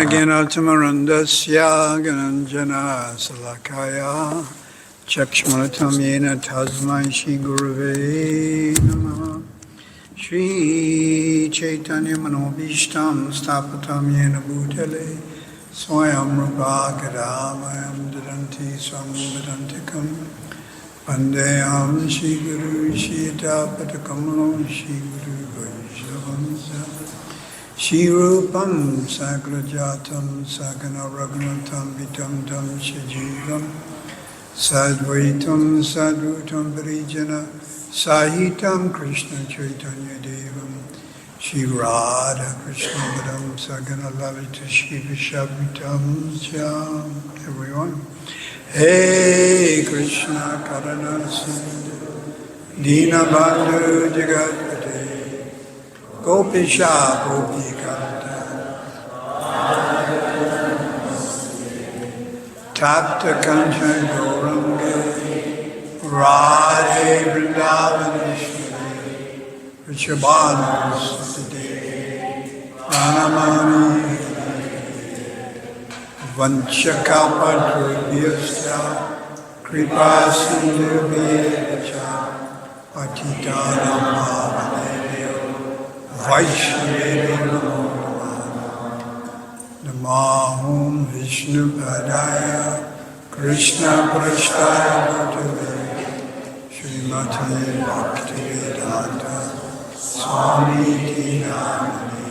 Jnanajnanatimarandasya Gananjana Salakaya Chakshmanatam Yena Tasmai Shri Gurave Namaha Shri Chaitanya Manobhishtam Stapatam Yena Bhutale Swayam Rupa Kadavayam Dadanti Swam Vedantikam Vandeham Shri Guru Shita Patakamalo Shri Guru Vaishnavism Shri Rupam Sagrajatam Sagana Raghunatam Vitam Tam Shajivam Sadvaitam Sadhutam Parijana Sahitam Krishna Chaitanya Devam Shri Radha Krishna Vadam Sagana Lalita Shri Vishavitam Jam. Everyone. Hey Krishna Karana Sindhu Dina Bandhu Jagatpate Gopisha Gopikanta Tapta Kanchan Gaurange Radhe Vrindavaneshwari Rishabhanu Sutade Pranamani Vanchakalpatrubhyascha Kripa Sindhubhyecha Patitanam Bhavanebhyo Vaishnavism Namahum Vishnu Padaya Krishna Prasthaya Bhutale Srimati Bhaktivedanta Swami Dinamani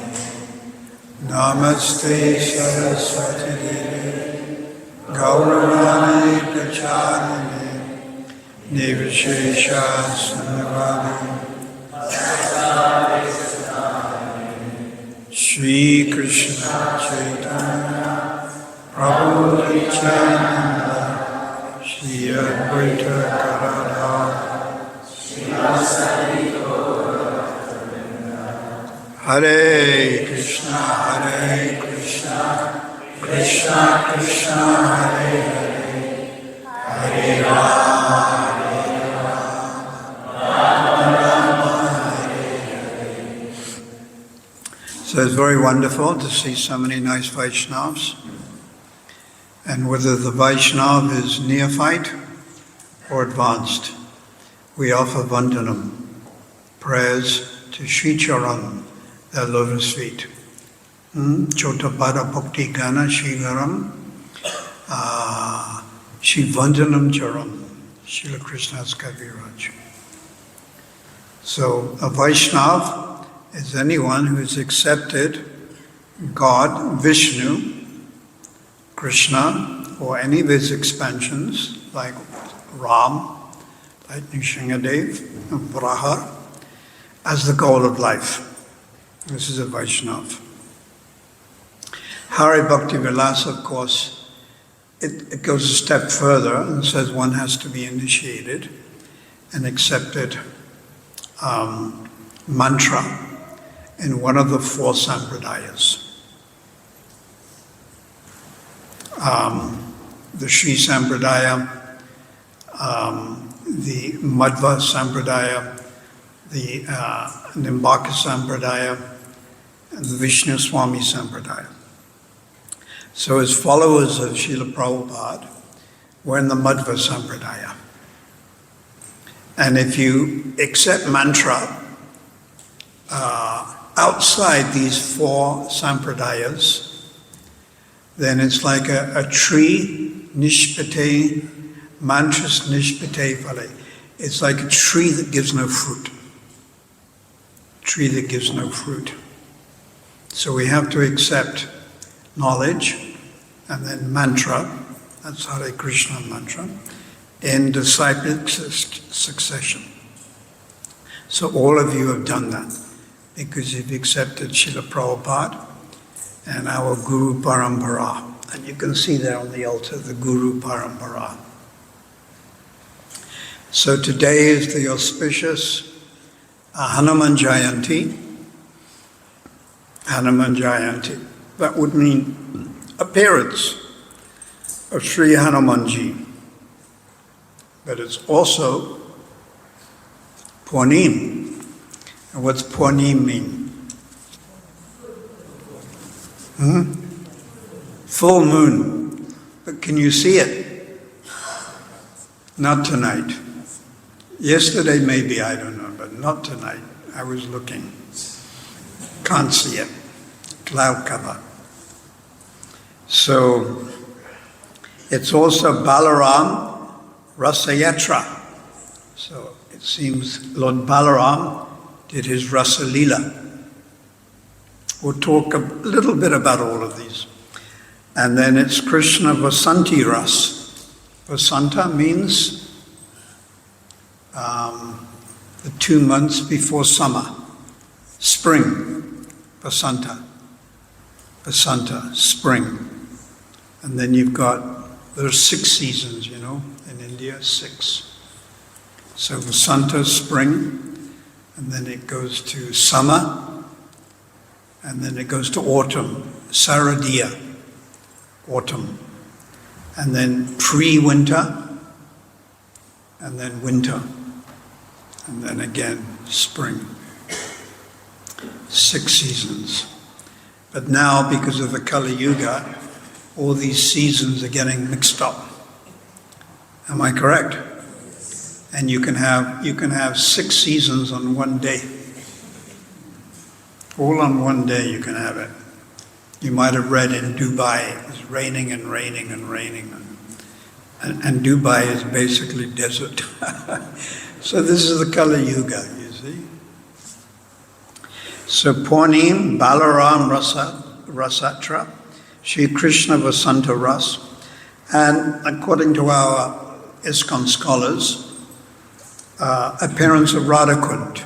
Namaste Saraswati Deve Gauravani Pracharane Nivishesha Sunnavadi Shri Krishna Chaitanya Prabhu Nityananda Shri Advaita Gadadhar Hare Krishna Krishna Krishna Hare Hare Hare Rama So it's very wonderful to see so many nice Vaishnavas. And whether the Vaishnav is neophyte or advanced, we offer Vandanam, prayers to Sri Charan, their lotus feet. Chotapada Bhakti Gana Shivaram Shri Vandanam Charan, Srila Krishna's Kaviraj. So a Vaishnav is anyone who has accepted God, Vishnu, Krishna, or any of his expansions, like Ram, like Nrsimhadev, Vraha, as the goal of life. This is a Vaishnava. Hari Bhakti Vilasa, of course, it goes a step further and says one has to be initiated and accepted mantra in one of the four sampradayas. The Sri Sampradaya, the Madhva Sampradaya, the Nimbaka Sampradaya, and the Vishnu Swami Sampradaya. So as followers of Srila Prabhupada, we're in the Madhva Sampradaya. And if you accept mantra outside these four sampradayas, then it's like a tree, nishpate, mantras nishpate phale. It's like a tree that gives no fruit. Tree that gives no fruit. So we have to accept knowledge and then mantra, that's Hare Krishna mantra, in disciplic succession. So all of you have done that because you've accepted Srila Prabhupada and our Guru Parampara. And you can see there on the altar, the Guru Parampara. So today is the auspicious Hanuman Jayanti. Hanuman Jayanti. That would mean appearance of Sri Hanumanji. But it's also Purnim. And what's Purnim mean? full moon. But can you see it? Not tonight. Yesterday maybe, I don't know, but not tonight. I was looking. Can't see it. Cloud cover. So, it's also Balaram Rasayatra. So, it seems Lord Balaram did his Rasa Leela. We'll talk a little bit about all of these. And then it's Krishna Vasanti Ras. Vasanta means the 2 months before summer. Spring. Vasanta. Vasanta, spring. And then you've got, there's 6 seasons, you know, in India, 6. So Vasanta, spring, and then it goes to summer, and then it goes to autumn, Saradiya, autumn, and then pre-winter, and then winter, and then again spring. 6 seasons. But now, because of the Kali Yuga, all these seasons are getting mixed up. Am I correct? And you can have 6 seasons on one day. All on one day you can have it. You might have read in Dubai, it was raining and raining and raining. And Dubai is basically desert. So this is the Kali Yuga, you see. So Purnim, Balaram Rasatra, Shri Krishna Vasanta Ras. And according to our ISKCON scholars, appearance of Radhakund.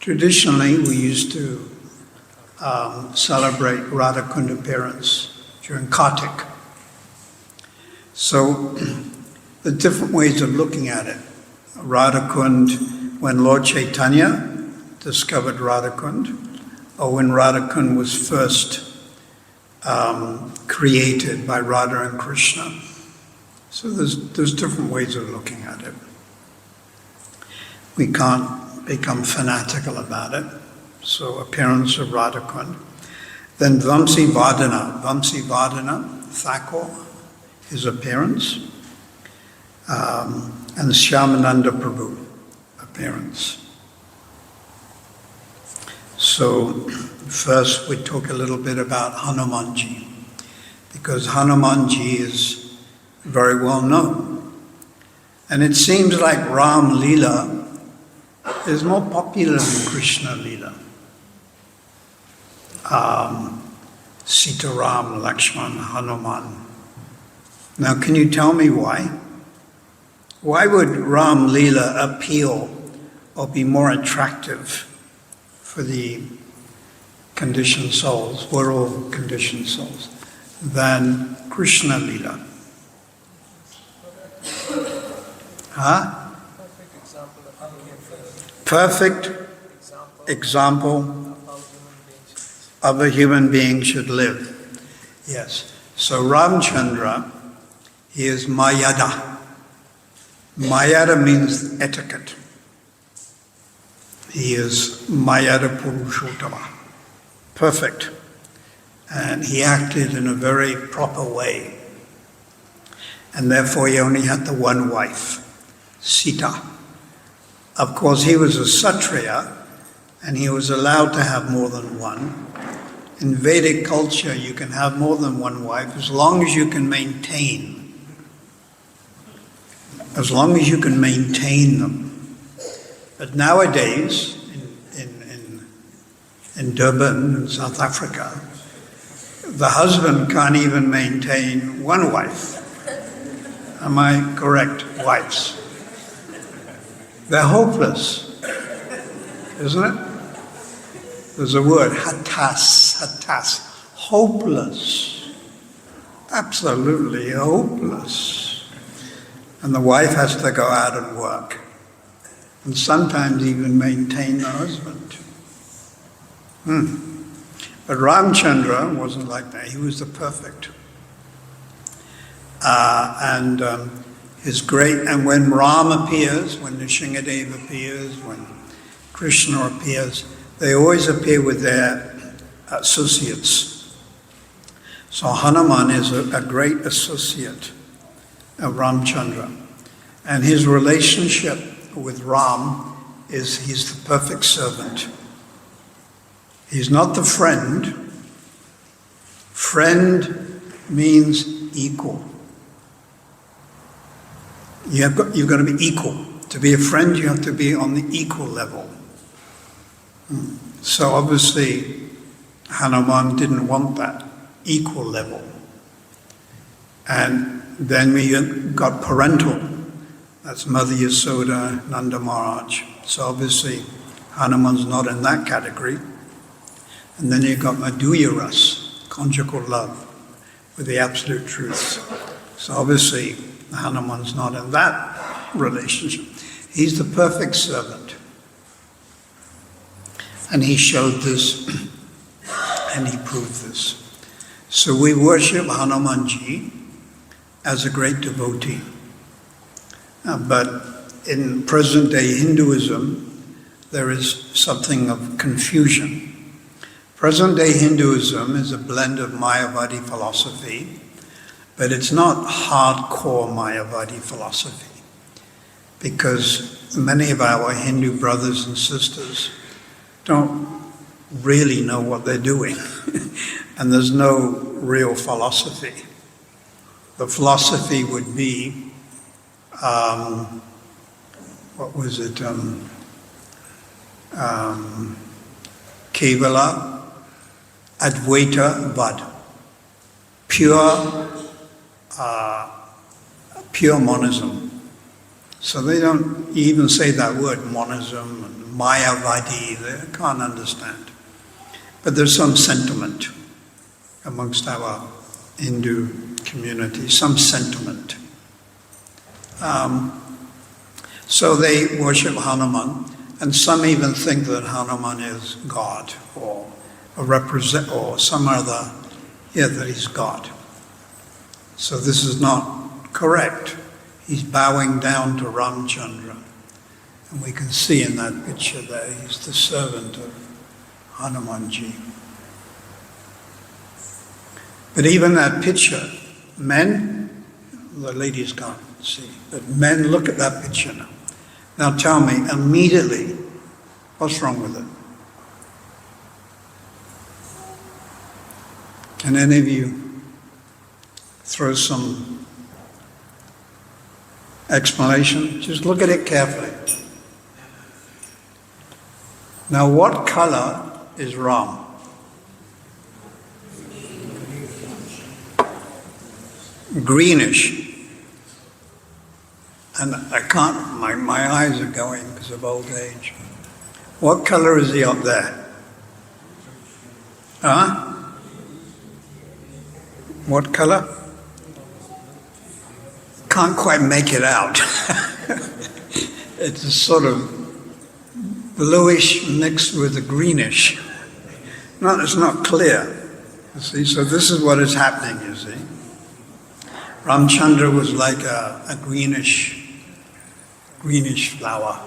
Traditionally, we used to celebrate Radhakund appearance during Kartik. So, the different ways of looking at it. Radhakund, when Lord Chaitanya discovered Radhakund, or when Radhakund was first created by Radha and Krishna. So there's different ways of looking at it. We can't become fanatical about it. So appearance of Radhakund. Then Vamsi Vardhana, Thakur, his appearance. And Shyamananda Prabhu, appearance. So first we talk a little bit about Hanumanji, because Hanumanji is very well known. And it seems like Ram Leela is more popular than Krishna Leela. Sitaram, Lakshman, Hanuman. Now can you tell me why? Why would Ram Leela appeal or be more attractive for the conditioned souls, we're all conditioned souls, than Krishna Leela? Huh? Perfect example of a human being should live. Yes. So Ramchandra, he is Mayada. Mayada means etiquette. He is Mayada Purushottama. Perfect. And he acted in a very proper way. And therefore he only had the one wife, Sita. Of course, he was a Kshatriya, and he was allowed to have more than one. In Vedic culture, you can have more than one wife as long as you can maintain. As long as you can maintain them. But nowadays, in Durban, in South Africa, the husband can't even maintain one wife. Am I correct, wives? They're hopeless, isn't it? There's a word, hatas, hopeless. Absolutely hopeless. And the wife has to go out and work. And sometimes even maintain the husband. But Ramchandra wasn't like that. He was the perfect. And when Ram appears, when Nrsingadev appears, when Krishna appears, they always appear with their associates. So Hanuman is a great associate of Ramchandra. And his relationship with Ram is he's the perfect servant. He's not the friend. Friend means equal. You've got to be equal. To be a friend, you have to be on the equal level. So obviously, Hanuman didn't want that equal level. And then we got parental. That's Mother Yasoda, Nanda Maharaj. So obviously, Hanuman's not in that category. And then you've got Madhurya Ras, conjugal love, with the absolute truth. So obviously, Hanuman's not in that relationship. He's the perfect servant. And he showed this, and he proved this. So we worship Hanumanji as a great devotee. But in present-day Hinduism, there is something of confusion. Present-day Hinduism is a blend of Mayavadi philosophy, but it's not hardcore Mayavadi philosophy, because many of our Hindu brothers and sisters don't really know what they're doing, and there's no real philosophy. The philosophy would be, Kevala, Advaita, Vad. Pure monism. So they don't even say that word, monism and Mayavadi, they can't understand. But there's some sentiment amongst our Hindu community, some sentiment. So they worship Hanuman, and some even think that Hanuman is God, or some other, that he's God. So this is not correct. He's bowing down to Ramchandra. And we can see in that picture there, he's the servant of Hanumanji. But even that picture, men, the ladies can't see, but men, look at that picture now. Now tell me immediately, what's wrong with it? Can any of you throw some explanation? Just look at it carefully. Now what color is Ram? Greenish. And I can't, my eyes are going because of old age. What color is he up there? Huh? What color? Can't quite make it out. It's a sort of bluish mixed with a greenish. No, it's not clear. You see, so this is what is happening, you see. Ramchandra was like a greenish flower.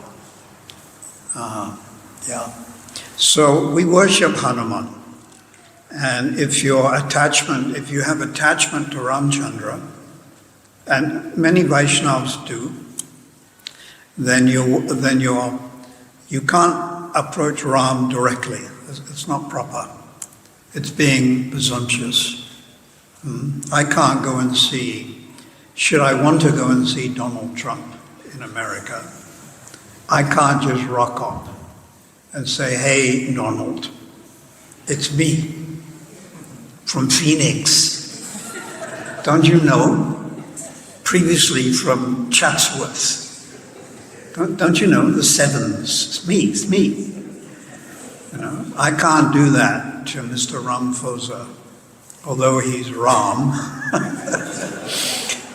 So we worship Hanuman. And if you have attachment to Ramchandra, and many Vaishnavas do, then you can't approach Ram directly. It's not proper. It's being presumptuous. I can't go and see, should I want to go and see Donald Trump in America, I can't just rock up and say, hey, Donald, it's me from Phoenix. Don't you know? Previously from Chatsworth. Don't you know, the Sevens? It's me. You know, I can't do that to Mr. Ramaphosa, although he's Ram.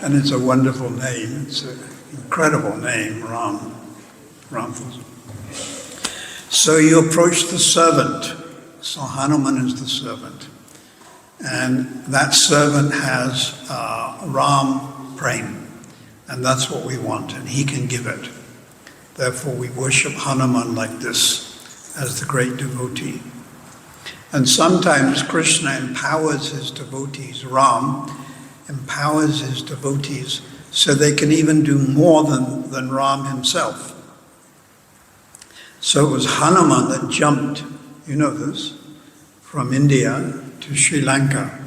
And it's a wonderful name. It's an incredible name, Ramaphosa. So you approach the servant. So Hanuman is the servant. And that servant has Ram Prem. And that's what we want, and he can give it. Therefore we worship Hanuman like this, as the great devotee. And sometimes Krishna empowers his devotees, Ram empowers his devotees so they can even do more than Ram himself. So it was Hanuman that jumped, you know this, from India to Sri Lanka,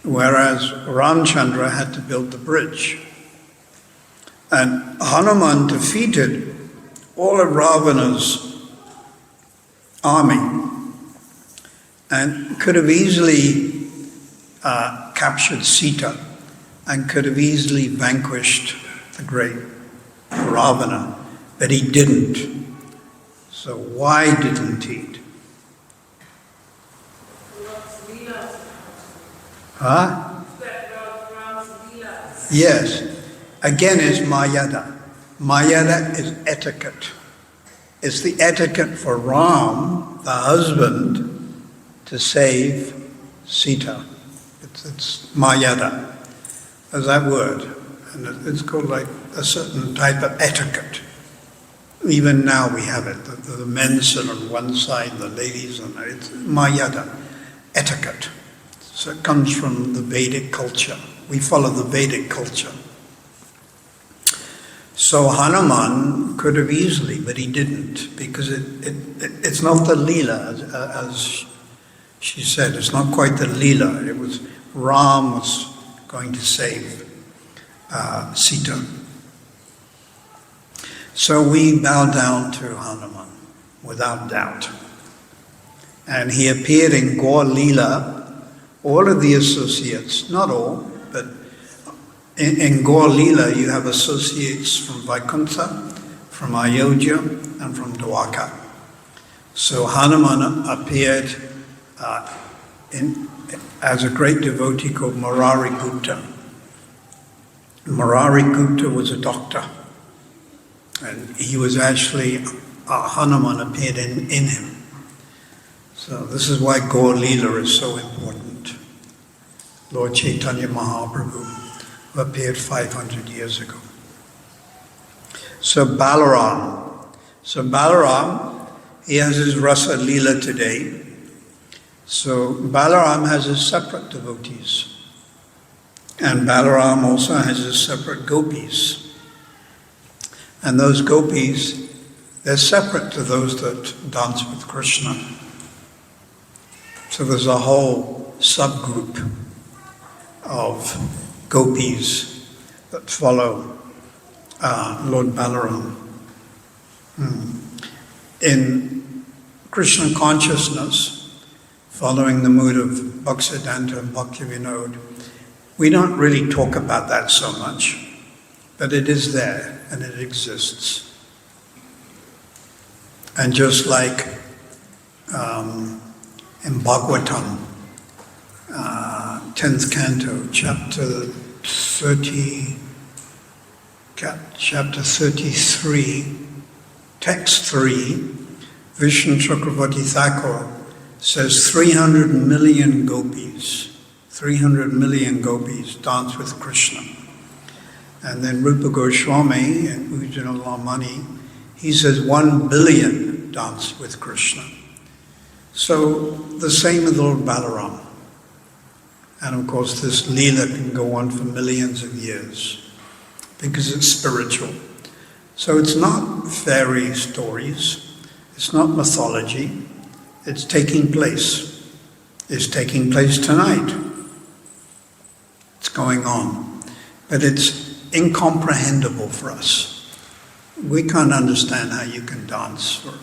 whereas Ramchandra had to build the bridge. And Hanuman defeated all of Ravana's army and could have easily captured Sita and could have easily vanquished the great Ravana, but he didn't. So why didn't he? Huh? Yes. Again, is Mayada. Mayada is etiquette. It's the etiquette for Ram, the husband, to save Sita. It's Mayada. There's that word. And it's called like a certain type of etiquette. Even now we have it. The men sit on one side, the ladies on the other. It's Mayada, etiquette. So it comes from the Vedic culture. We follow the Vedic culture. So Hanuman could have easily, but he didn't, because it's not the Leela, as she said. It's not quite the Leela. It was Ram was going to save Sita. So we bow down to Hanuman, without doubt. And he appeared in Gaur Leela. All of the associates, not all, but in Gaur Leela you have associates from Vaikuntha, from Ayodhya, and from Dwarka. So Hanuman appeared as a great devotee called Murari Gupta. Murari Gupta was a doctor, and he was actually, Hanuman appeared in him. So this is why Gaur Leela is so important. Lord Chaitanya Mahaprabhu, who appeared 500 years ago. So Balaram, he has his Rasa Leela today. So Balaram has his separate devotees. And Balaram also has his separate gopis. And those gopis, they're separate to those that dance with Krishna. So there's a whole subgroup of gopis that follow Lord Balaram. In Krishna consciousness, following the mood of Bhaktisiddhanta and Bhaktivinoda, we don't really talk about that so much, but it is there and it exists. And just like in Bhagavatam, 10th canto, chapter 33, text 3, Vishnu Chakravarti Thakur says 300 million gopis dance with Krishna. And then Rupa Goswami and Ujjvala Lamani, he says 1 billion dance with Krishna. So the same with Lord Balaram. And of course this Leela can go on for millions of years because it's spiritual. So it's not fairy stories, it's not mythology, it's taking place. It's taking place tonight. It's going on. But it's incomprehensible for us. We can't understand how you can dance for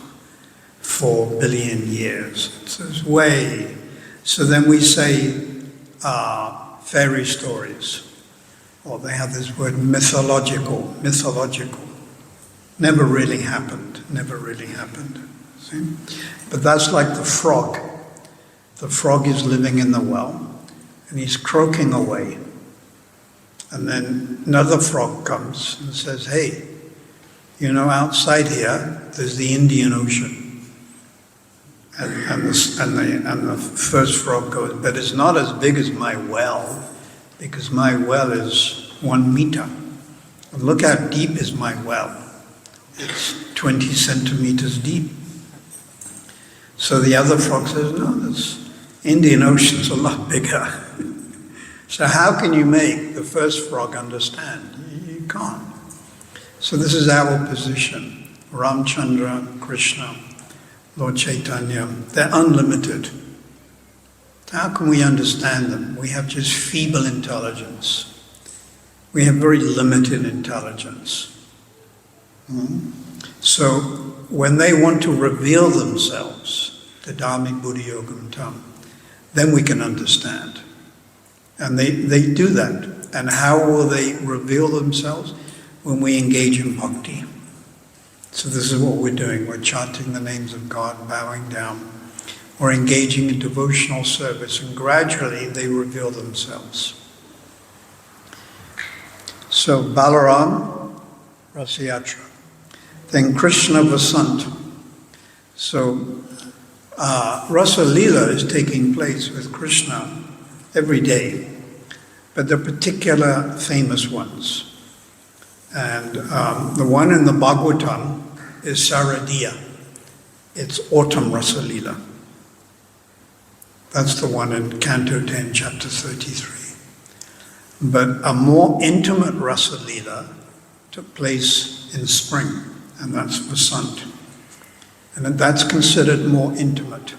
4 billion years. It's way. So then we say fairy stories, or they have this word mythological. Never really happened. See? But that's like the frog. The frog is living in the well, and he's croaking away. And then another frog comes and says, hey, you know, outside here, there's the Indian Ocean. And the first frog goes, but it's not as big as my well, because my well is 1 meter. And look how deep is my well. It's 20 centimeters deep. So the other frog says, no, this Indian Ocean's a lot bigger. So how can you make the first frog understand? You can't. So this is our position. Ramchandra, Krishna, Lord Chaitanya, they're unlimited. How can we understand them? We have just feeble intelligence. We have very limited intelligence. So when they want to reveal themselves, the Dhammi Buddhi Yogam Tam, then we can understand. And they do that. And how will they reveal themselves? When we engage in bhakti. So this is what we're doing. We're chanting the names of God, bowing down. We're engaging in devotional service, and gradually they reveal themselves. So Balaram, Rasayatra. Then Krishna Vasant. So Rasa Leela is taking place with Krishna every day, but the particular famous ones. And the one in the Bhagavatam is Saradiya. It's autumn Rasa Leela. That's the one in Canto 10, Chapter 33. But a more intimate Rasa Leela took place in spring, and that's Vasant. And that's considered more intimate.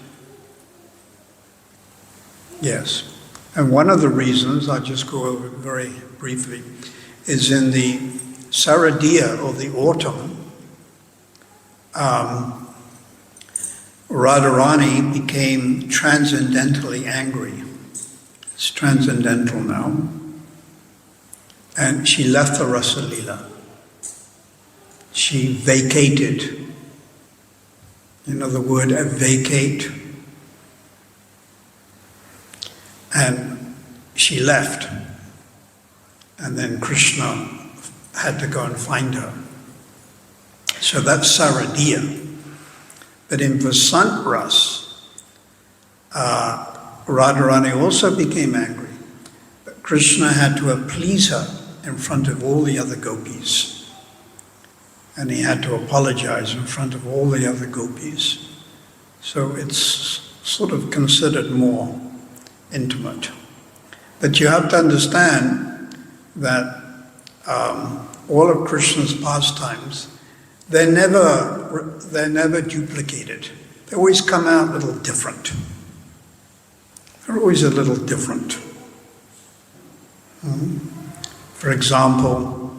Yes. And one of the reasons, I'll just go over it very briefly, is in the Saradiya, or the autumn, Radharani became transcendentally angry. It's transcendental now. And she left the Rasa Leela. She vacated. You know the word vacate? And she left. And then Krishna had to go and find her. So that's Saradiya. But in Vasant Ras, Radharani also became angry. But Krishna had to appease her in front of all the other gopis. And he had to apologize in front of all the other gopis. So it's sort of considered more intimate. But you have to understand that all of Krishna's pastimes, they're never duplicated. They always come out a little different. They're always a little different. For example,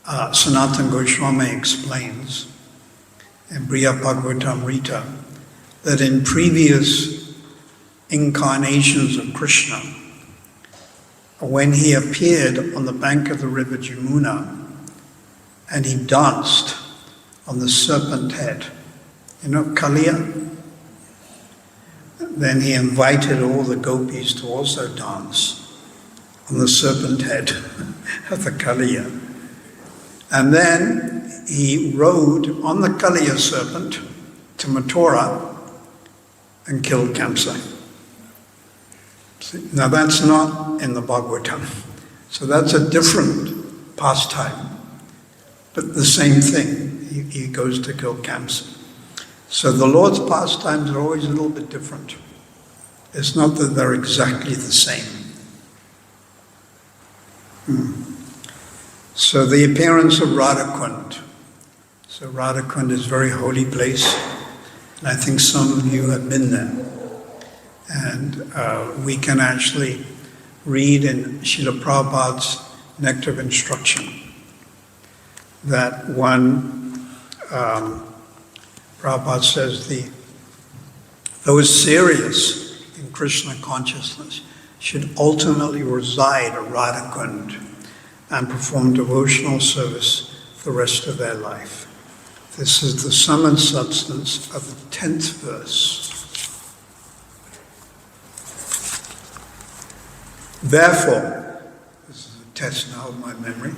Sanatana Goswami explains in Briya Bhagavatamrita that in previous incarnations of Krishna, when he appeared on the bank of the river Jamuna and he danced on the serpent head, you know, Kaliya, then he invited all the gopis to also dance on the serpent head of the Kaliya. And then he rode on the Kaliya serpent to Mathura and killed Kamsa. Now that's not in the Bhagavatam. So that's a different pastime. But the same thing, he goes to kill Kamsa. So the Lord's pastimes are always a little bit different. It's not that they're exactly the same. So the appearance of Radhakund. So Radhakund is a very holy place. And I think some of you have been there. And we can actually read in Srila Prabhupada's Nectar of Instruction that Prabhupada says those serious in Krishna consciousness should ultimately reside at Radhakund and perform devotional service the rest of their life. This is the sum and substance of the 10th verse. Therefore, this is a test now of my memory,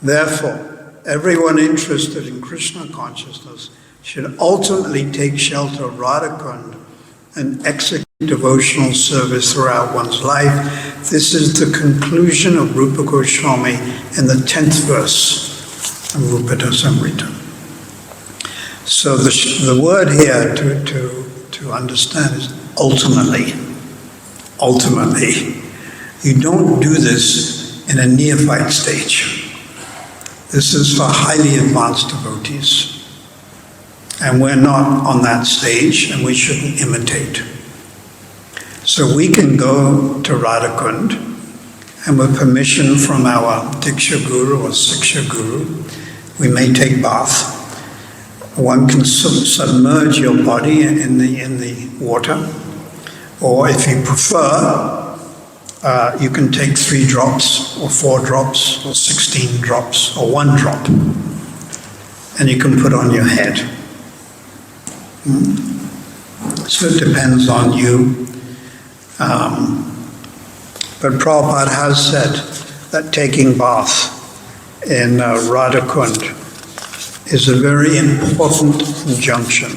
therefore, everyone interested in Krishna consciousness should ultimately take shelter of Radhakund and execute devotional service throughout one's life. This is the conclusion of Rupa Goswami in the 10th verse of Rupa Dasamrita. So the word here to understand is ultimately. Ultimately. You don't do this in a neophyte stage. This is for highly advanced devotees. And we're not on that stage, and we shouldn't imitate. So we can go to Radhakund, and with permission from our Diksha Guru or Siksha Guru, we may take bath. One can submerge your body in the water, or if you prefer, you can take 3 drops, or 4 drops, or 16 drops, or 1 drop, and you can put on your head. So it depends on you. But Prabhupada has said that taking bath in Radhakund is a very important injunction.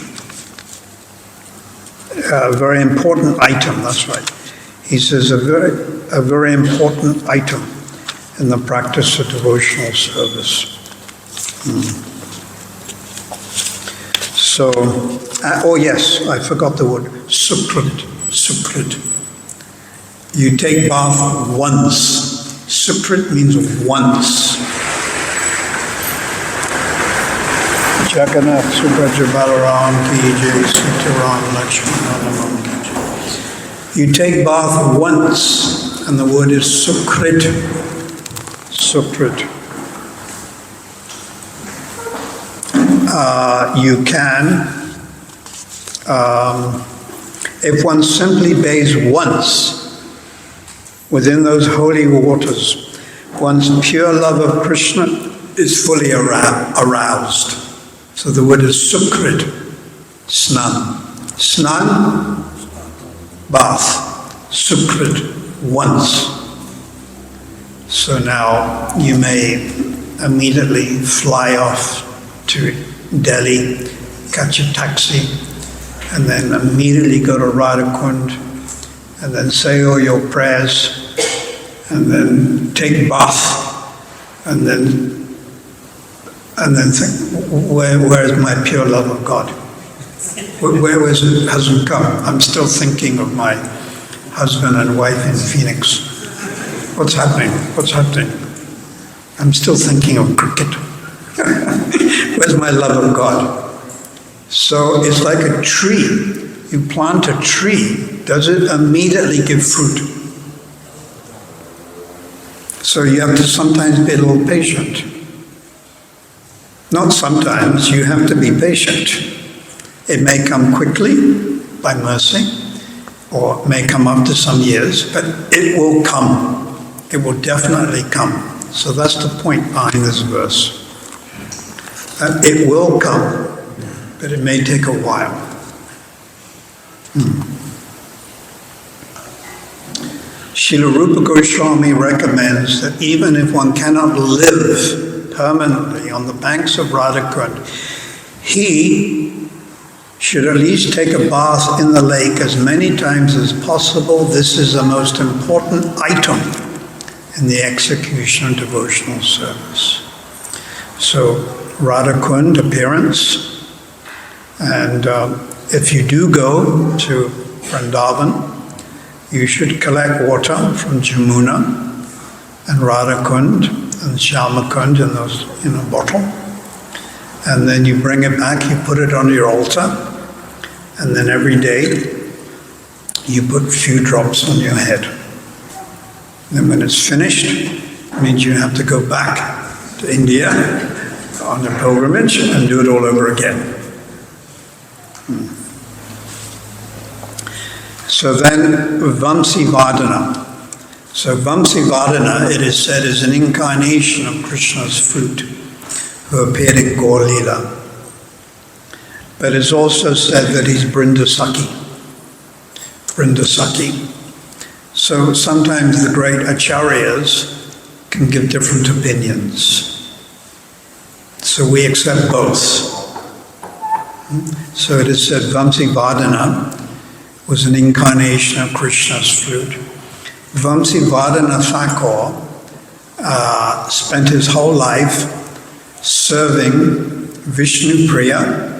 A very important item, that's right. He says a very important item in the practice of devotional service. So, oh yes, I forgot the word, sukrit. You take bath once. Sukrit means once. Jagannath Subhaja Balaram ki jai, Sitaram Lakshmana ki jai. You take bath once, and the word is sukrit. Sukrit. You can, if one simply bathes once within those holy waters, one's pure love of Krishna is fully aroused. So the word is sukrit, snan. Snan, bath, sukrit, once. So now you may immediately fly off to Delhi, catch a taxi, and then immediately go to Radhakund, and then say all your prayers, and then take bath, and then think, where is my pure love of God? Where is it? Hasn't come. I'm still thinking of my husband and wife in Phoenix. What's happening? What's happening? I'm still thinking of cricket. Where's my love of God? So it's like a tree. You plant a tree, does it immediately give fruit? So you have to sometimes be a little patient. Not sometimes, you have to be patient. It may come quickly by mercy, or may come after some years, but it will come. It will definitely come. So that's the point behind this verse. It will come, but it may take a while. Srila Rupa Goswami recommends that even if one cannot live permanently on the banks of Radhakund, he should at least take a bath in the lake as many times as possible. This is the most important item in the execution of devotional service. So, Radhakund appearance, and if you do go to Vrindavan, you should collect water from Jamuna and Radhakund and Shyamakund in a bottle, and then you bring it back, you put it on your altar, and then every day you put a few drops on your head. Then when it's finished, it means you have to go back to India on a pilgrimage and do it all over again. So then, Vamsi Vardhana. So Vamsi Vardhana, it is said, is an incarnation of Krishna's fruit who appeared in Gaur Lila. But it's also said that he's Brindasaki. So sometimes the great acharyas can give different opinions. So we accept both. So it is said Vamsi Vardhana was an incarnation of Krishna's fruit. Vamsi Vardhana Thakur spent his whole life serving Vishnu Priya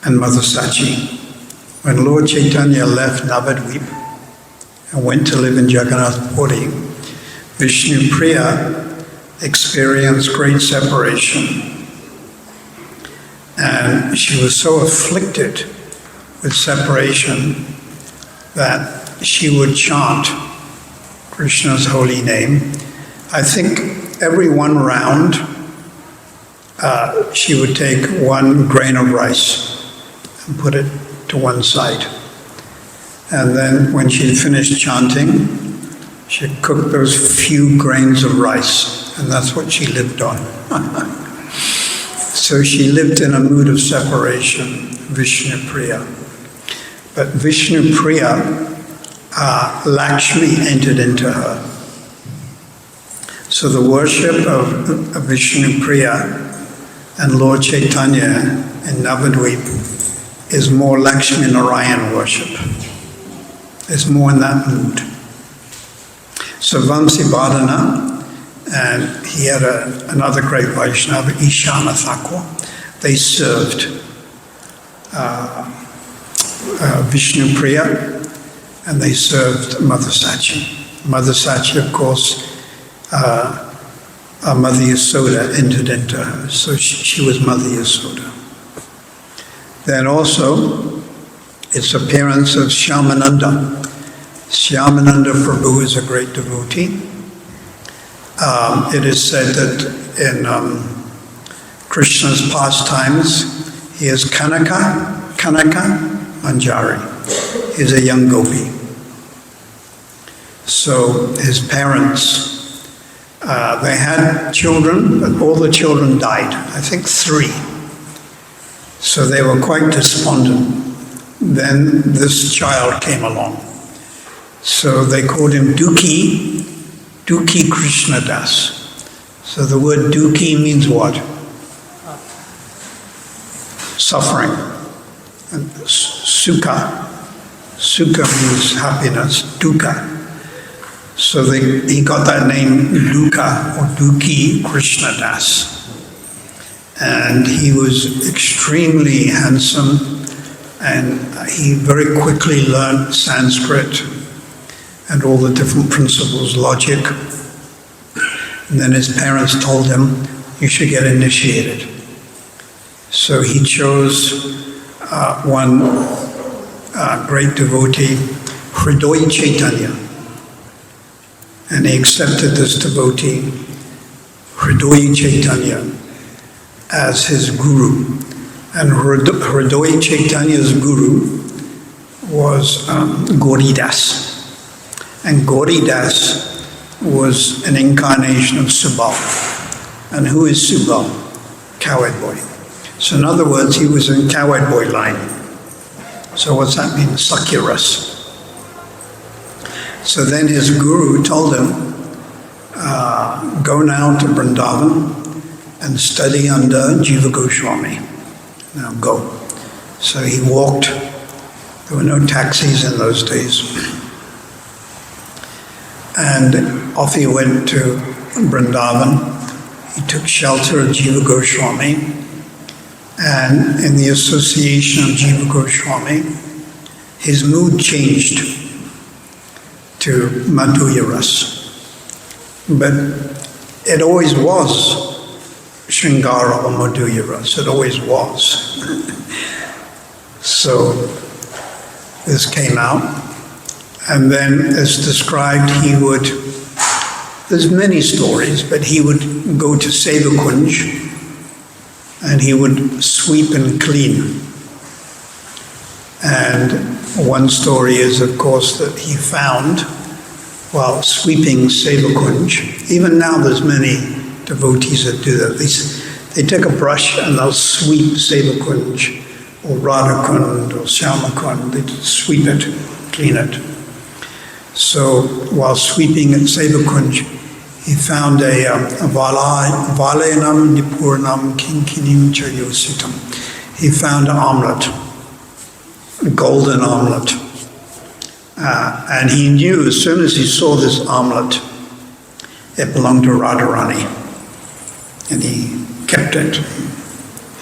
and Mother Sachi. When Lord Chaitanya left Navadvip and went to live in Jagannath Puri, Vishnu Priya experienced great separation. And she was so afflicted with separation that she would chant Krishna's holy name. I think every one round, she would take 1 grain of rice and put it to one side. And then when she'd finished chanting, she'd cook those few grains of rice, and that's what she lived on. So she lived in a mood of separation, Vishnu Priya. But Vishnu Priya, Lakshmi entered into her. So the worship of Vishnu Priya and Lord Chaitanya in Navadvip is more Lakshmi Narayan worship. It's more in that mood. So Vamsivadana, and he had another great Vaishnava, Ishana Thakur, they served Vishnu Priya, and they served Mother Sachi. Mother Sachi, of course, Mother Yasoda entered into her, so she was Mother Yasoda. Then also, its appearance of Shyamananda. Shyamananda Prabhu is a great devotee. It is said that in Krishna's pastimes, he is Kanaka Manjari. He's a young gopi. So his parents, they had children, but all the children died. I think 3. So they were quite despondent. Then this child came along. So they called him Dukhi Krishnadas. So the word Dukhi means what? Suffering. And Sukha means happiness, Dukkha. So he got that name Dukkha or Dukhi Krishnadas. And he was extremely handsome, and he very quickly learned Sanskrit and all the different principles, logic. And then his parents told him, you should get initiated. So he chose one great devotee, Hridoy Chaitanya. And he accepted this devotee, Hridoy Chaitanya, as his guru. And Hridoy Chaitanya's guru was Gauridas. And Gauridas was an incarnation of Subal. And who is Subal? Cowherd boy. So in other words, he was in cowherd boy line. So what's that mean? Sakyaras. So then his guru told him, go now to Vrindavan and study under Jiva Goswami. Now go. So he walked. There were no taxis in those days. And off he went to Vrindavan. He took shelter of Jiva Goswami. And in the association of Jiva Goswami, his mood changed to Madhurya Ras. But it always was Shringara or Madhurya Ras. It always was. So this came out. And then, as described, he would, there's many stories, but he would go to Seva Kunj and he would sweep and clean. And one story is, of course, that he found, while sweeping Seva Kunj, even now there's many devotees that do that. They take a brush and they'll sweep Seva Kunj, or Radha Kund, or Syama Kund. They sweep it, clean it. So while sweeping at Seva Kunj, he found a Valenam Nipurnam Kinkinim Chayositam. He found an omelet, a golden omelet. And he knew as soon as he saw this omelet, it belonged to Radharani. And he kept it,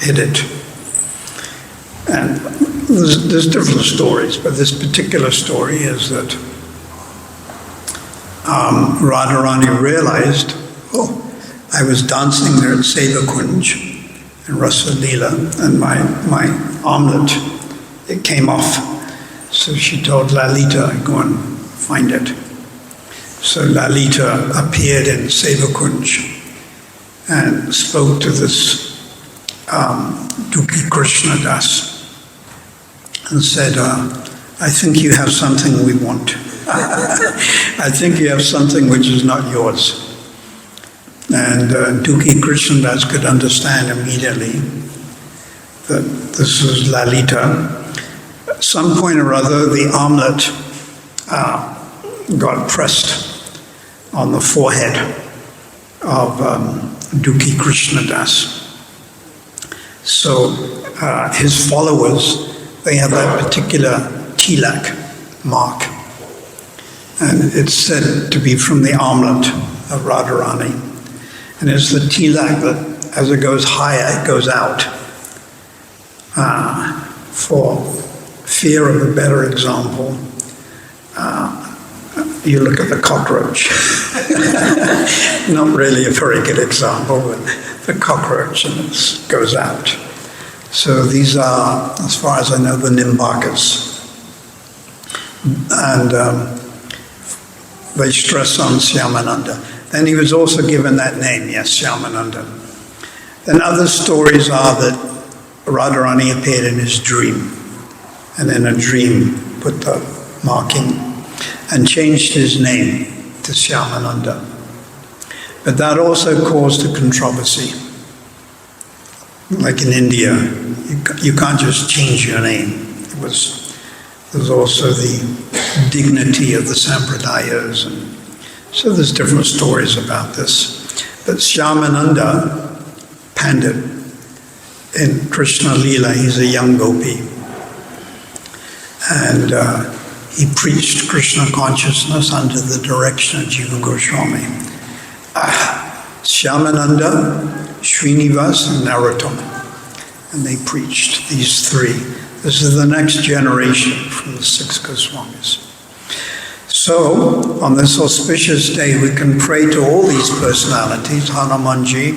hid it. And there's different stories, but this particular story is that Radharani realized, oh, I was dancing there at Seva Kunj in Rasa Leela, and my armlet, it came off. So she told Lalita, go and find it. So Lalita appeared in Seva Kunj and spoke to this Dukhi Krishna Das and said, I think you have something we want. I think you have something which is not yours. And Dukhi Krishna Das could understand immediately that this was Lalita. At some point or other, the armlet got pressed on the forehead of Dukhi Krishna Das. So his followers, they have that particular tilak mark. And it's said to be from the armlet of Radharani. And it's the tilak that, as it goes higher, it goes out. For fear of a better example, you look at the cockroach. Not really a very good example, but the cockroach, and it goes out. So these are, as far as I know, the Nimbakas. And they stress on Shyamananda. Then he was also given that name, yes, Shyamananda. Then other stories are that Radharani appeared in his dream, and in a dream put the marking and changed his name to Shyamananda. But that also caused a controversy. Like in India, you can't just change your name. There's also the dignity of the sampradayas, and so there's different stories about this. But Shyamananda Pandit in Krishna Leela, he's a young gopi, and he preached Krishna consciousness under the direction of Jiva Goswami. Shyamananda, Srinivas, and Narottam, and they preached these three. This is the next generation from the 6 Goswamis. So, on this auspicious day, we can pray to all these personalities, Hanumanji,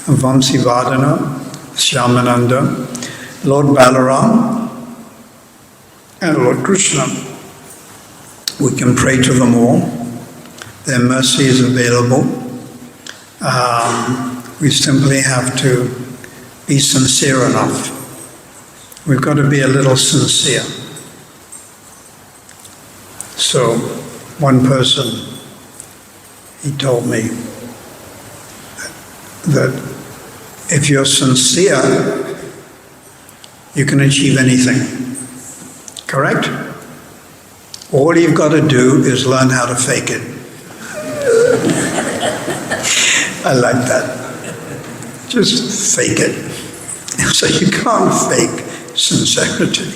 Vamsivadana, Shyamananda, Lord Balaram, and Lord Krishna. We can pray to them all. Their mercy is available. We simply have to be sincere enough. We've got to be a little sincere. So, one person, he told me that if you're sincere, you can achieve anything. Correct? All you've got to do is learn how to fake it. I like that. Just fake it. So you can't fake sincerity.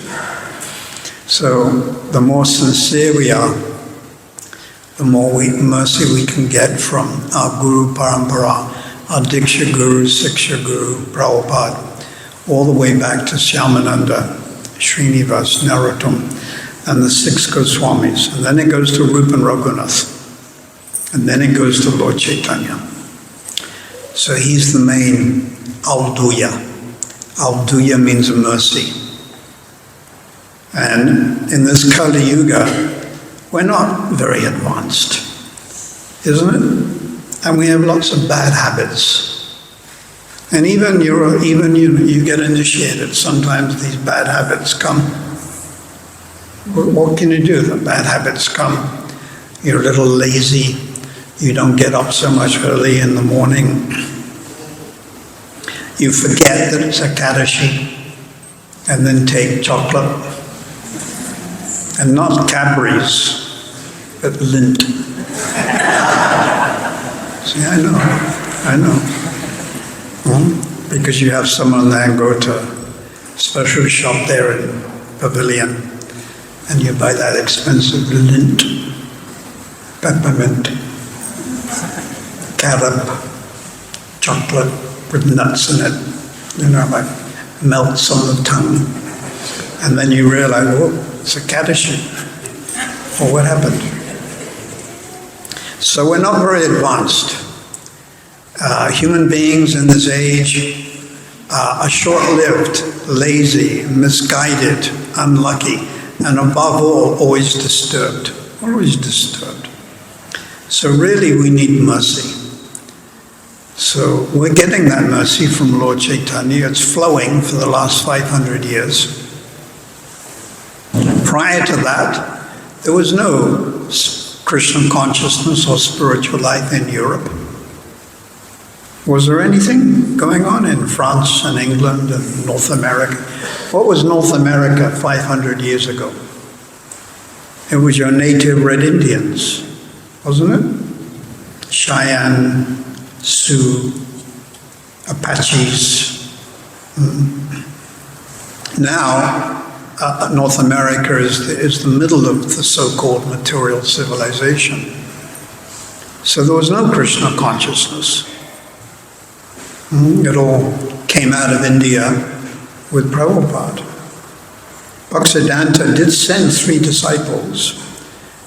So the more sincere we are, the more mercy we can get from our Guru Parampara, our Diksha Guru, Siksha Guru, Prabhupada, all the way back to Shyamananda, Srinivas, Narottam, and the 6 Goswamis. And then it goes to Rupa and Raghunath. And then it goes to Lord Chaitanya. So he's the main Avduya. Avduya means mercy. And in this Kali Yuga, we're not very advanced, isn't it? And we have lots of bad habits. And even you get initiated, sometimes these bad habits come. What can you do? The bad habits come. You're a little lazy. You don't get up so much early in the morning. You forget that it's Ekadashi, and then take chocolate. And not Cadbury's, but Lindt. See, I know. Because you have someone there go to a special shop there in Pavilion, and you buy that expensive Lindt, peppermint, carob, chocolate with nuts in it. You know, like melts on the tongue. And then you realize, oh, it's a Kadashi. Or what happened? So we're not very advanced. Human beings in this age are short-lived, lazy, misguided, unlucky, and above all, always disturbed. Always disturbed. So really we need mercy. So we're getting that mercy from Lord Chaitanya. It's flowing for the last 500 years. Prior to that, there was no Krishna consciousness or spiritual life in Europe. Was there anything going on in France and England and North America? What was North America 500 years ago? It was your native Red Indians, wasn't it? Cheyenne, Sioux, Apaches. Now, North America is the middle of the so-called material civilization. So there was no Krishna consciousness. It all came out of India with Prabhupada. Bhaktisiddhanta did send 3 disciples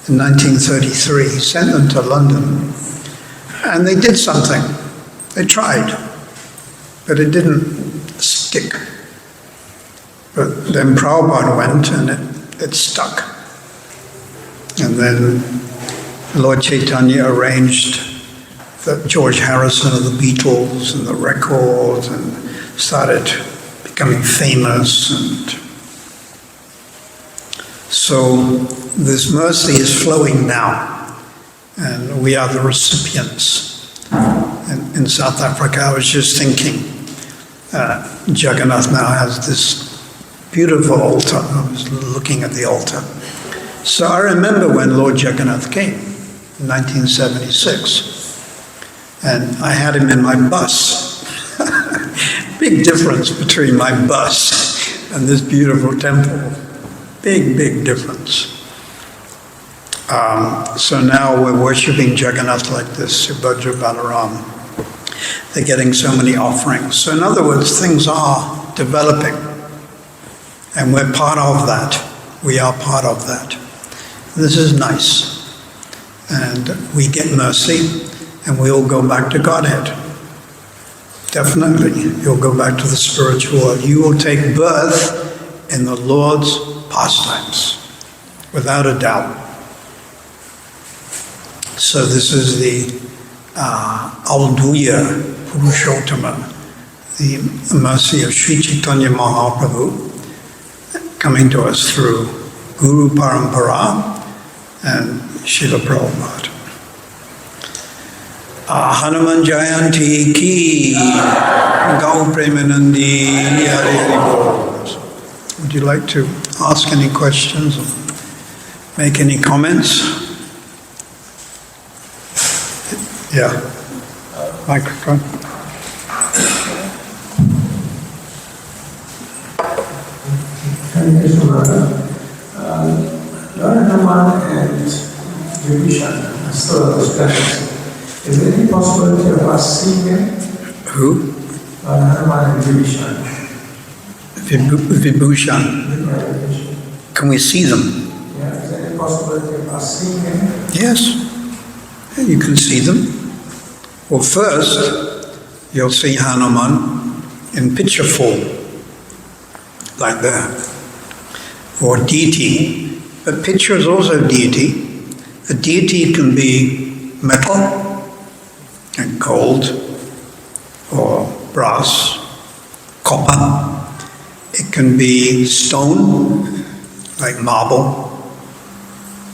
in 1933. He sent them to London. And they did something. They tried. But it didn't stick. But then Prabhupada went and it stuck. And then Lord Chaitanya arranged that George Harrison of the Beatles and the records and started becoming famous. And so this mercy is flowing now. And we are the recipients. In South Africa, I was just thinking, Jagannath now has this beautiful altar. I was looking at the altar. So I remember when Lord Jagannath came in 1976. And I had him in my bus. Big difference between my bus and this beautiful temple. Big, big difference. So now we're worshipping Jagannath like this, Subhadra Balaram. They're getting so many offerings. So in other words, things are developing. And we're part of that. We are part of that. This is nice. And we get mercy. And we all go back to Godhead. Definitely, you'll go back to the spiritual world. You will take birth in the Lord's pastimes, without a doubt. So this is the Alduya Purushottama, the mercy of Sri Chaitanya Mahaprabhu, coming to us through Guru Parampara and Srila Prabhupada. Hanuman Jayanti ki Gau Premanandi Hari Hari Bol. Would you like to ask any questions or make any comments? Yeah. Microphone. Lord Hanuman and Vibhishan, so those questions. Is there any possibility of us seeing them? Who? Hanuman and Vibhishan. Vibhushan. Can we see them? Yeah, is there any possibility of us seeing them? Yes. You can see them. Well, first, you'll see Hanuman in picture form, like that. Or deity. But picture is also deity. A deity can be metal and gold, or brass, copper. It can be stone, like marble.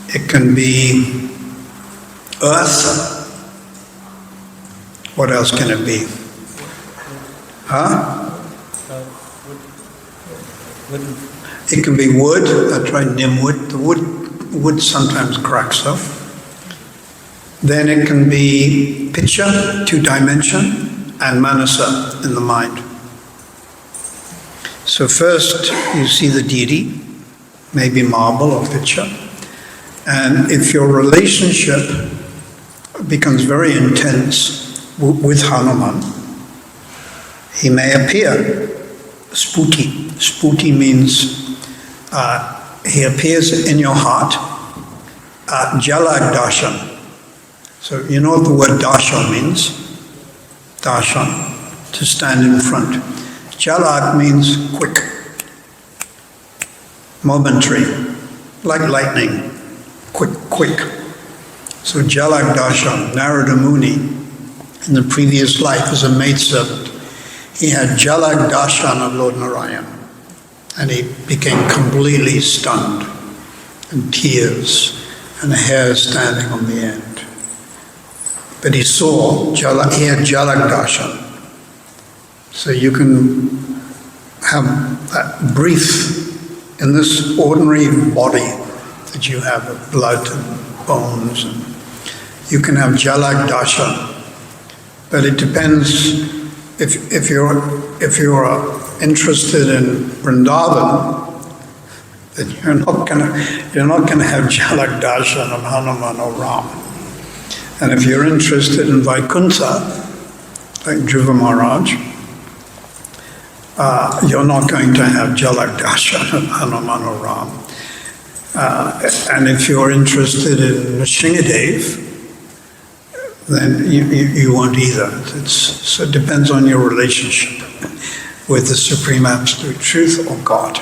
It can be earth. What else can it be? Huh? It can be wood. I tried nimwood. The wood sometimes cracks up. Then it can be picture, 2-dimension, and manasa, in the mind. So first you see the deity, maybe marble or picture. And if your relationship becomes very intense with Hanuman, he may appear Sputi. Sputi means he appears in your heart. Jalag darshan. So you know what the word darshan means? Darshan, to stand in front. Jalag means quick, momentary, like lightning, quick. So Jalag darshan, Narada Muni, in the previous life as a maidservant, he had Jalag darshan of Lord Narayan, and he became completely stunned, and tears, and hair standing on the end. But he saw, he had Jalag darshan. So you can have that brief, in this ordinary body that you have of blood and bones, and you can have Jalag darshan. But it depends, if you're interested in Vrindavan, then you're not gonna have Jalag darshan of Hanuman or Ram. And if you're interested in Vaikuntha, like Dhruva Maharaj, you're not going to have Jalag darshan of Hanuman or Ram. And if you're interested in Nrsingadev, then you won't either. So it depends on your relationship with the Supreme Absolute Truth or God.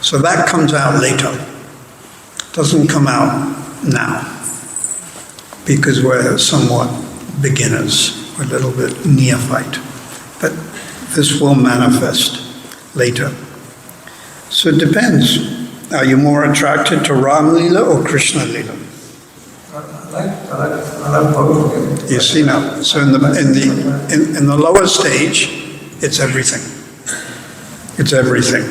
So that comes out later. It doesn't come out now, because we're somewhat beginners, we're a little bit neophyte. But this will manifest later. So it depends. Are you more attracted to Ram Lila or Krishna Lila? You see now. So in the lower stage, it's everything. It's everything.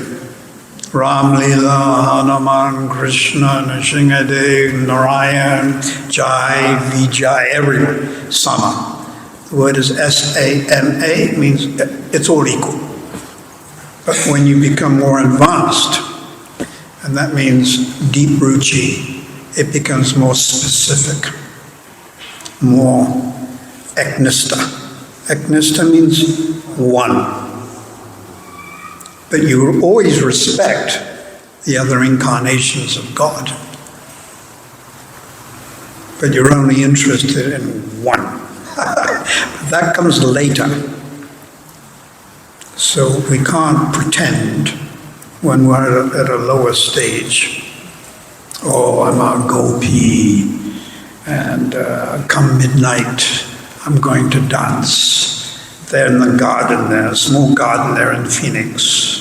Ram Lila, Hanuman, Krishna, Nrsingadev, Narayan, Jai, Vijay, everyone. Sama. The word is S-A-M-A, it means it's all equal. But when you become more advanced, and that means deep ruchi, it becomes more specific, more eknista. Eknista means one. But you will always respect the other incarnations of God. But you're only interested in one. That comes later. So we can't pretend when we're at a lower stage, oh, I'm a gopi, and come midnight, I'm going to dance. There in the garden there, a small garden there in Phoenix.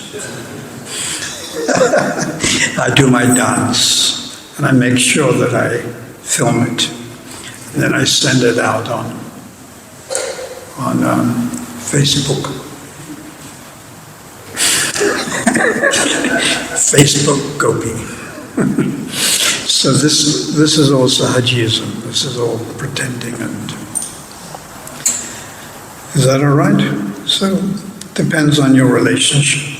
I do my dance, and I make sure that I film it. And then I send it out on Facebook. Facebook gopi. So this is all Sahajism. This is all pretending, and is that all right? So depends on your relationship.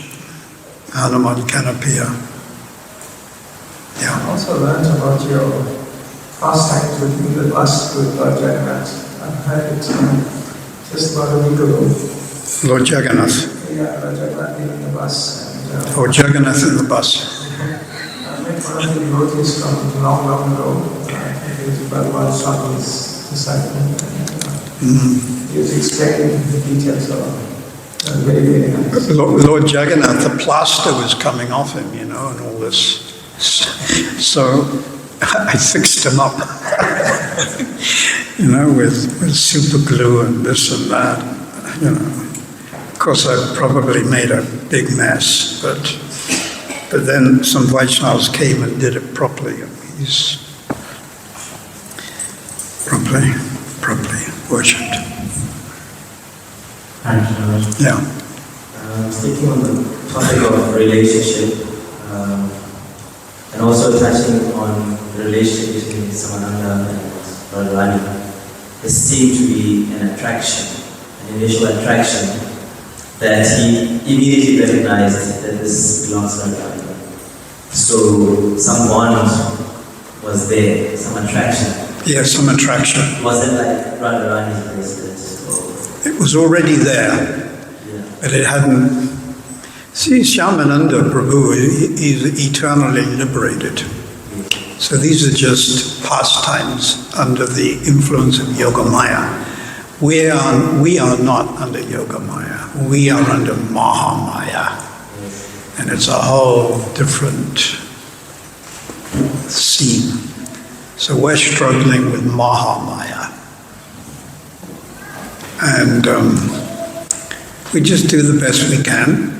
Hanuman can appear. Yeah. I also learned about your past act in the bus with Lord Jagannath. I've heard it just about a week ago. Lord Jagannath. Yeah, Lord Jagannath in the bus. And, or Jagannath in the bus. I met one of the devotees from long ago. It was Bhagavan Swami's disciple. He was explaining the details of very, very nice. Lord Jagannath, the plaster was coming off him, and all this. So I fixed him up, with super glue and this and that, Of course, I probably made a big mess, but then some Vaishnavas came and did it properly. He's properly worshipped. Yeah. Speaking on the topic of relationship, and also touching on the relationship between Samananda and Radharani, there seemed to be an attraction, an initial attraction, that he immediately recognized that this belongs to Radharani. So some bond was there, some attraction. Yeah, some attraction. Was it like Radharani's bracelet? It was already there, but it hadn't. See, Shyamananda Prabhu is eternally liberated. So these are just pastimes under the influence of Yogamaya. We are not under Yogamaya. We are under Mahamaya. And it's a whole different scene. So we're struggling with Mahamaya. And we just do the best we can.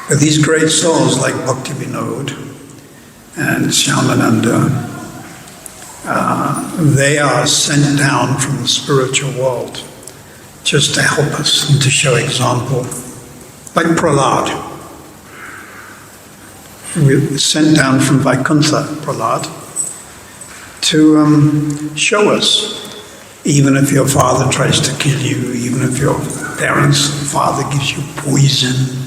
But these great souls like Bhakti Vinod and Shyamananda, they are sent down from the spiritual world just to help us and to show example. Like Prahlad. We're sent down from Vaikuntha, Prahlad, to show us, even if your father tries to kill you, even if your parents' father gives you poison,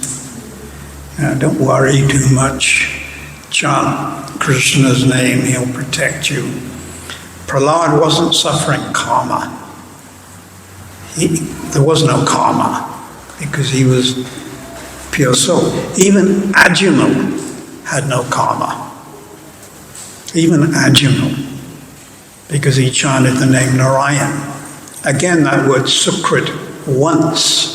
don't worry too much. Chant Krishna's name, he'll protect you. Prahlad wasn't suffering karma. There was no karma because he was pure soul. Even Arjuna had no karma. Even Arjuna, because he chanted the name Narayan. Again, that word Sukrit, once.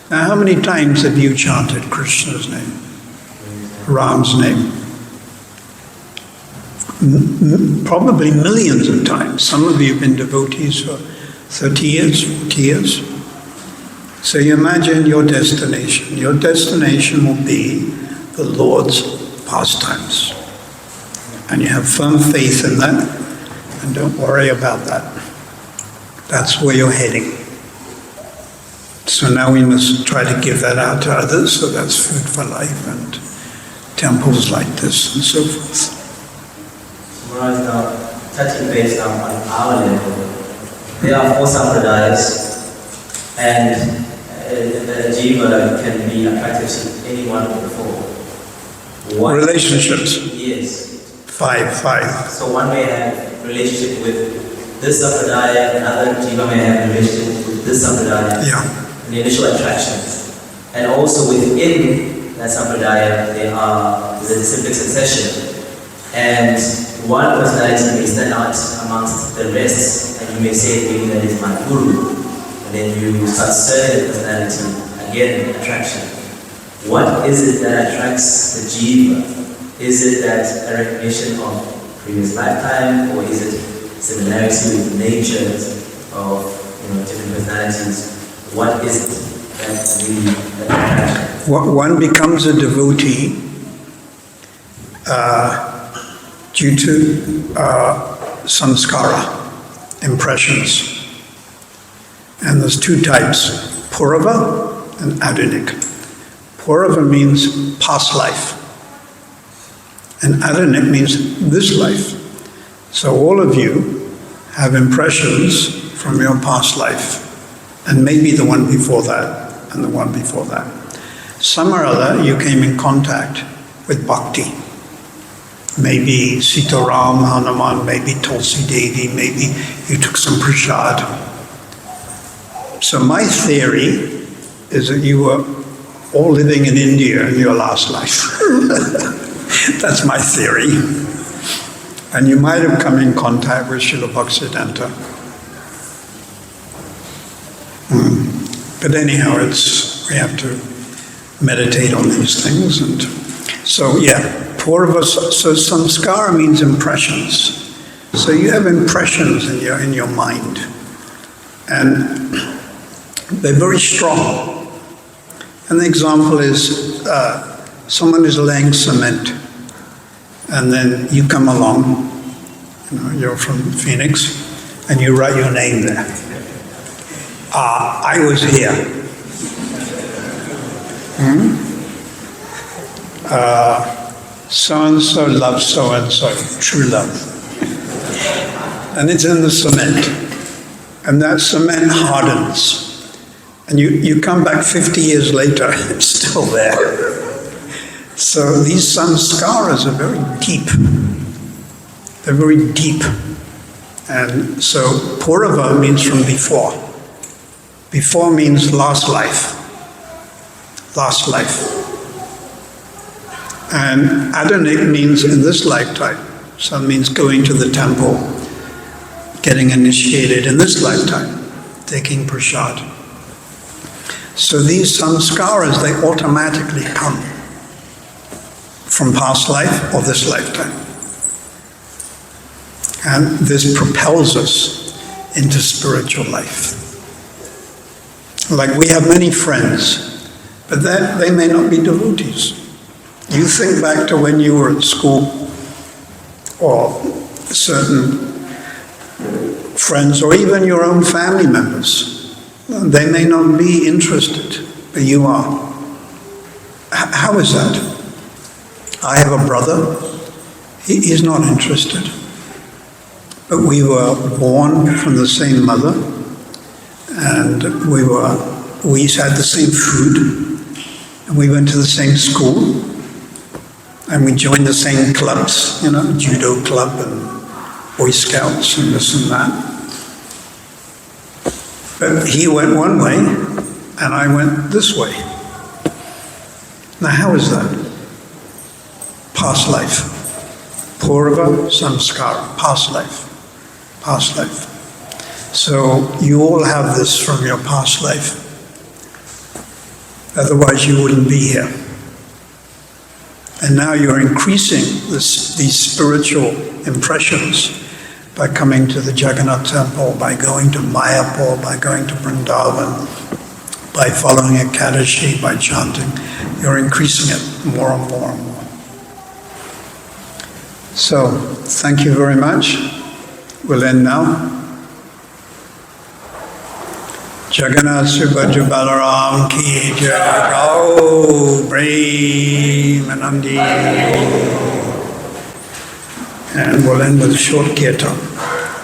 Now, how many times have you chanted Krishna's name? Ram's name? Probably millions of times. Some of you have been devotees for 30 years, 40 years. So you imagine your destination. Your destination will be the Lord's pastimes. And you have firm faith in that, and don't worry about that. That's where you're heading. So now we must try to give that out to others, so that's food for life and temples like this and so forth. Right now, touching base now on our level, there are 4 sampradayas, and the jiva can be attracted to any one of the 4. Relationships? Yes. 5. So one may have relationship with this sampradaya, another jiva may have relationship with this sampradaya. Yeah. The initial attractions. And also within that sampradaya, there's a disciplic succession. And one personality may stand out amongst the rest, and you may say, maybe that is my guru. And then you start serving the personality, again, attraction. What is it that attracts the jiva? Is it that a recognition of previous lifetime, or is it similarity with nature of different personalities? What is it that really attracts? One becomes a devotee due to samskara, impressions. And there's 2 types, purava and adhunik. Purava means past life, and adhunik means this life. So all of you have impressions from your past life, and maybe the one before that, and the one before that. Some or other you came in contact with bhakti. Maybe Sitaram, Hanuman, maybe Tulsi Devi, maybe you took some prasad. So my theory is that you were all living in India in your last life. That's my theory. And you might have come in contact with Srila Bhaktisiddhanta. But anyhow, we have to meditate on these things. And so, purva, so samskara means impressions. So you have impressions in your mind. And they're very strong. And the example is, someone is laying cement, and then you come along, you're from Phoenix, and you write your name there. I was here. So-and-so loves so-and-so, true love. And it's in the cement. And that cement hardens. And you come back 50 years later, it's still there. So these samskaras are very deep. They're very deep. And so purava means from before. Before means last life. Last life. And Adhanik means in this lifetime. So it means going to the temple, getting initiated in this lifetime, taking prasad. So these samskaras, they automatically come from past life or this lifetime. And this propels us into spiritual life. Like we have many friends, but they may not be devotees. You think back to when you were at school, or certain friends, or even your own family members. They may not be interested, but you are. How is that? I have a brother, he's not interested. But we were born from the same mother, and we had the same food, and we went to the same school, and we joined the same clubs, judo club and Boy Scouts and this and that. But he went one way, and I went this way. Now how is that? Past life. Purva samskara, past life. Past life. So you all have this from your past life. Otherwise you wouldn't be here. And now you're increasing these spiritual impressions by coming to the Jagannath temple, by going to Mayapur, by going to Vrindavan, by following Ekadashi, by chanting. You're increasing it more and more and more. So, thank you very much. We'll end now. Jagannath Subhadra Balaram ki jai, Gau Premanandi. And we'll end with a short kirtan.